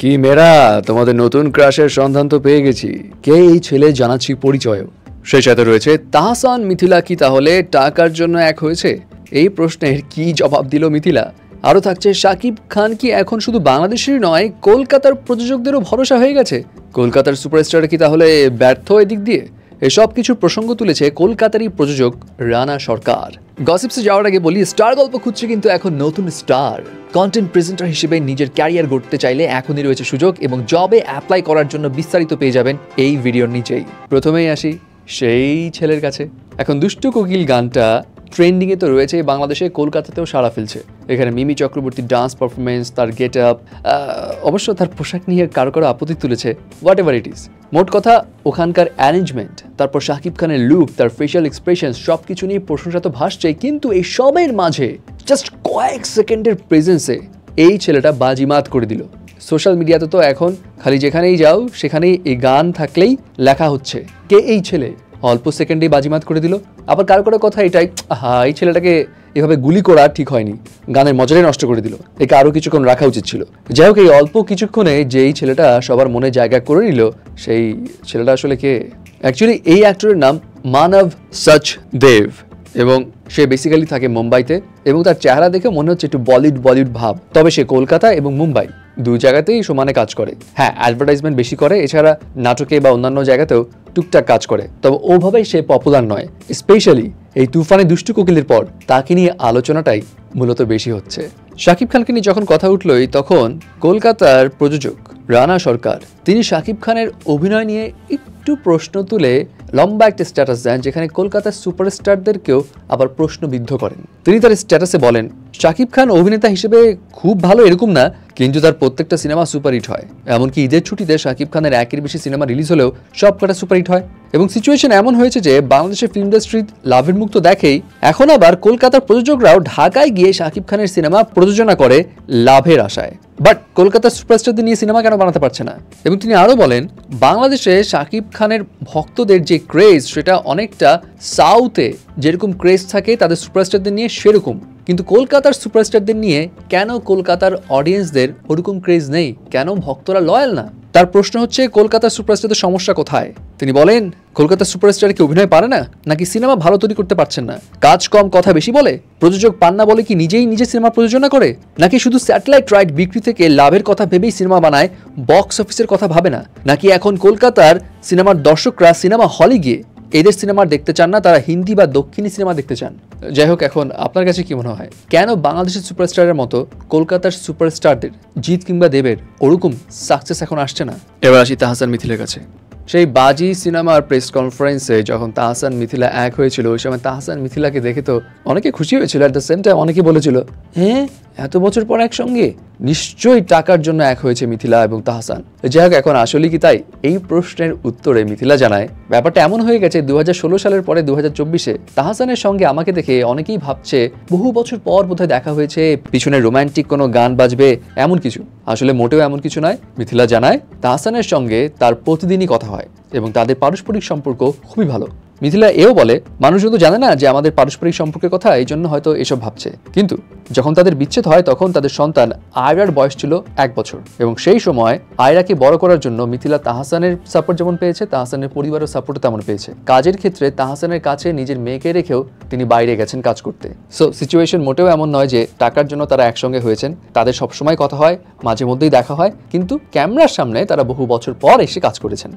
কি মেয়েরা, তোমাদের নতুন ক্রাশের সন্ধান তো পেয়ে গেছি। কে এই ছেলে জানাচ্ছি পরিচয়। সেই সাথে রয়েছে তাহসান মিথিলা কি তাহলে টাকার জন্য এক হয়েছে? এই প্রশ্নের কি জবাব দিল মিথিলা। আরও থাকছে শাকিব খান কি এখন শুধু বাংলাদেশেরই নয় কলকাতার প্রযোজকদেরও ভরসা হয়ে গেছে? কলকাতার সুপারস্টার কি তাহলে ব্যর্থ এদিক দিয়ে? এসব কিছু প্রসঙ্গ তুলেছে কলকাতারই প্রযোজক রানা সরকার। গসিপসে যাওয়ার আগে বলি, স্টার গল্প খুঁজছে কিন্তু এখন নতুন স্টার কন্টেন্ট প্রেজেন্টার হিসেবে নিজের ক্যারিয়ার গড়তে চাইলে এখনই রয়েছে সুযোগ এবং জবে অ্যাপ্লাই করার জন্য বিস্তারিত পেয়ে যাবেন এই ভিডিওর নিচেই। প্রথমেই আসি সেই ছেলের কাছে। এখন দুষ্টু কোকিল গানটা ট্রেন্ডিংয়ে তো রয়েছে, বাংলাদেশে কলকাতাতেও সাড়া ফেলছে। এখানে মিমি চক্রবর্তীর ডান্স পারফরমেন্স, তার গেট আপ, অবশ্য তার পোশাক নিয়ে কারো কারো আপত্তি তুলেছে। হোয়াট এভার ইট ইজ, মোট কথা ওখানকার অ্যারেঞ্জমেন্ট, তারপর শাকিব খানের লুক, তার ফেশিয়াল এক্সপ্রেশন, সব কিছু নিয়ে প্রশংসা তো ভাসছে। কিন্তু এই সবের মাঝে জাস্ট কয়েক সেকেন্ডের প্রেজেন্সে এই ছেলেটা বাজিমাত করে দিল। সোশ্যাল মিডিয়াতে তো এখন খালি যেখানেই যাও সেখানেই এই গান থাকলেই লেখা হচ্ছে কে এই ছেলে। অল্প সেকেন্ডেই বাজিমাত করে দিল। আবার কারো কারো কথা এটাই, এই ছেলেটাকে এভাবে গুলি করা ঠিক হয়নি, গানের মজাটাই নষ্ট করে দিল, একে আরও কিছুক্ষণ রাখা উচিত ছিল। যাই হোক, এই অল্প কিছুক্ষণে যেই ছেলেটা সবার মনে জায়গা করে নিল, সেই ছেলেটা আসলে কে? অ্যাকচুয়ালি এই অ্যাক্টরের নাম মানব সচদেব এবং সে বেসিক্যালি থাকে মুম্বাইতে এবং তার চেহারা দেখে মনে হচ্ছে একটু বলিউড ভাব। তবে সে কলকাতা এবং মুম্বাই দুই জায়গাতেই সমানে কাজ করে। হ্যাঁ, অ্যাডভার্টাইজমেন্ট বেশি করে, এছাড়া নাটকে বা অন্যান্য জায়গাতেও টুকটাক কাজ করে। তবে ওভাবেই সে পপুলার নয়। স্পেশালি এই তুফানে দুষ্টু কোকিলের পর তাকে নিয়ে আলোচনাটাই মূলত বেশি হচ্ছে। শাকিব খানকে নিয়ে যখন কথা উঠলই তখন কলকাতার প্রযোজক রানা সরকার তিনি শাকিব খানের অভিনয় নিয়ে একটু প্রশ্ন তুলে লম্বা একটা স্ট্যাটাস দেন, যেখানে কলকাতার সুপারস্টারদেরকেও আবার প্রশ্নবিদ্ধ করেন। তিনি তার স্ট্যাটাসে বলেন, শাকিব খান অভিনেতা হিসেবে খুব ভালো এরকম না, কিন্তু তার প্রত্যেকটা সিনেমা সুপারহিট হয়। এমনকি ঈদের ছুটিতে শাকিব খানের একের বেশি সিনেমা রিলিজ হলেও সব কটা সুপারহিট হয়। এবং সিচুয়েশন এমন হয়েছে যে বাংলাদেশের ফিল্ম ইন্ডাস্ট্রি লাভের মুখ তো দেখেই, এখন আবার কলকাতার প্রযোজকরাও ঢাকায় গিয়ে শাকিব খানের সিনেমা প্রযোজনা করে লাভের আশায়। বাট কলকাতার সুপারস্টারদের নিয়ে সিনেমা কেন বানাতে পারছে না? এবং তিনি আরও বলেন, বাংলাদেশে শাকিব খানের ভক্তদের যে ক্রেজ সেটা অনেকটা সাউথে যেরকম ক্রেজ থাকে তাদের সুপারস্টারদের নিয়ে সেরকম, কিন্তু কলকাতার সুপারস্টারদের নিয়ে কেন কলকাতার অডিয়েন্সদের ওরকম ক্রেজ নেই? কেন ভক্তরা লয়াল না? তার প্রশ্ন হচ্ছে, কলকাতার সুপারস্টারদের সমস্যা কোথায়? তিনি বলেন, কলকাতার সুপারস্টার কি অভিনয় পারে না, নাকি সিনেমা ভালো তৈরি করতে পারছেন না? কাজ কম কথা বেশি বলে? প্রযোজক পান না বলে কি নিজেই নিজের সিনেমা প্রযোজনা করে? নাকি শুধু স্যাটেলাইট রাইট বিক্রি থেকে লাভের কথা ভেবেই সিনেমা বানায়, বক্স অফিসের কথা ভাবে না? নাকি এখন কলকাতার সিনেমার দর্শকরা সিনেমা হলে গিয়ে এদের সিনেমা দেখতে চান না, তারা হিন্দি বা দক্ষিণী সিনেমা দেখতে চান? যাই হোক, এখন আপনার কাছে কি মনে হয়, কেন বাংলাদেশের সুপারস্টারের মতো কলকাতার সুপারস্টারদের জিৎ কিংবা দেবের ওরকম সাকসেস এখন আসছে না? এবার আসি তাহসান মিথিলার কাছে। সেই বাজি সিনেমার প্রেস কনফারেন্সে যখন তাহসান মিথিলা এক হয়েছিল, ওই সময় তাহসান মিথিলাকে দেখে তো অনেকে খুশি হয়েছিল। অ্যাট দ্য সেম টাইম অনেকে বলেছিল, হ্যাঁ এত বছর পর একসঙ্গে, নিশ্চয়ই টাকার জন্য এক হয়েছে মিথিলা এবং তাহসান। যাই হোক, এখন আসলে কি তাই? এই প্রশ্নের উত্তরে মিথিলা জানায়, ব্যাপারটা এমন হয়ে গেছে 2016 সালের পরে 2024-এ তাহসানের সঙ্গে আমাকে দেখে অনেকেই ভাবছে বহু বছর পর বোধহয় দেখা হয়েছে, পিছনে রোমান্টিক কোনো গান বাজবে, এমন কিছু। আসলে মোটেও এমন কিছু নয়। মিথিলা জানায়, তাহসানের সঙ্গে তার প্রতিদিনই কথা হয় এবং তাদের পারস্পরিক সম্পর্ক খুবই ভালো। মিথিলা এও বলে, মানুষজন তো জানে না যে আমাদের পারস্পরিক সম্পর্কের কথা, এই জন্য হয়তো এসব ভাবছে। কিন্তু যখন তাদের বিচ্ছেদ হয় তখন তাদের সন্তান আয়রার বয়স ছিল 1 বছর এবং সেই সময় আয়রাকে বড় করার জন্য মিথিলা তাহসানের সাপোর্ট যেমন পেয়েছে, তাহসানের পরিবারের সাপোর্টও তেমন পেয়েছে। কাজের ক্ষেত্রে তাহসানের কাছে নিজের মেয়েকে রেখেও তিনি বাইরে গেছেন কাজ করতে। সো সিচুয়েশন মোটেও এমন নয় যে টাকার জন্য তারা একসঙ্গে হয়েছেন। তাদের সবসময় কথা হয়, মাঝে মধ্যেই দেখা হয়, কিন্তু ক্যামেরার সামনে তারা বহু বছর পর এসে কাজ করেছেন।